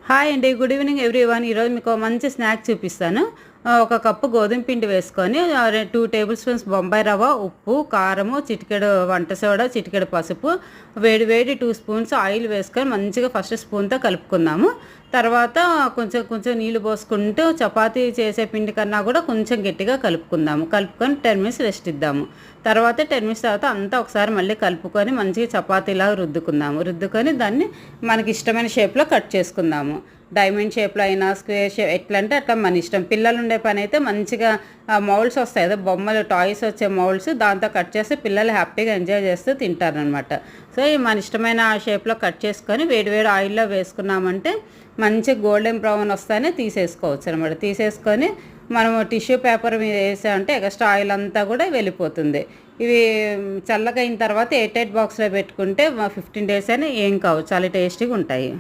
Hi అండి. Good evening everyone. ఈరోజు మీకు మంచి స్నాక్ చూపిస్తాను. ఒక కప్పు గోధుమ పిండి వేసుకొని 2 టేబుల్ స్పూన్స్ బొంబాయి రవ్వ, ఉప్పు, కారము, చిటికెడు వంట సోడా, చిటికెడు పసుపు, వేడి వేడి 2 స్పూన్స్ ఆయిల్ వేసుకొని మంచిగా ఫస్ట్ స్పూన్‌తో కలుపుకుందాము. తర్వాత కొంచెం కొంచెం నీళ్లు పోసుకుంటూ చపాతీ చేసే పిండి కన్నా కూడా కొంచెం గట్టిగా కలుపుకుందాము. కలుపుకొని 10 మినిట్స్ రెస్ట్ ఇద్దాము. తర్వాత 10 మినిట్స్ తర్వాత అంతా ఒకసారి మళ్ళీ కలుపుకొని మంచిగా చపాతీలాగా రుద్దుకుందాము. రుద్దుకొని దాన్ని మనకి ఇష్టమైన షేప్‌లో కట్ చేసుకుందాము. డైమండ్ షేప్‌లో అయినా, స్క్వేర్ షేప్ ఎట్లా అంటే అట్లా మన ఇష్టం. పిల్లలు ఉండే పని అయితే మంచిగా మౌల్డ్స్ వస్తాయి కదా, బొమ్మలు టాయ్స్ వచ్చే మౌల్డ్స్, దాంతో కట్ చేస్తే పిల్లలు హ్యాపీగా ఎంజాయ్ చేస్తూ తింటారనమాట. సో ఈ మన ఇష్టమైన షేప్‌లో కట్ చేసుకొని వేడివేడి ఆయిల్‌లో వేసుకున్నామంటే మంచి గోల్డెన్ బ్రౌన్ వస్తానే తీసేసుకోవచ్చు అనమాట. తీసేసుకొని మనము టిష్యూ పేపర్ మీద వేసామంటే ఎక్స్ట్రా ఆయిల్ అంతా కూడా వెళ్ళిపోతుంది. ఇవి చల్లగా అయిన తర్వాత ఎయిర్ టైట్ బాక్స్లో పెట్టుకుంటే 15 డేస్ అయినా ఏం కావు, చాలా టేస్టీగా ఉంటాయి.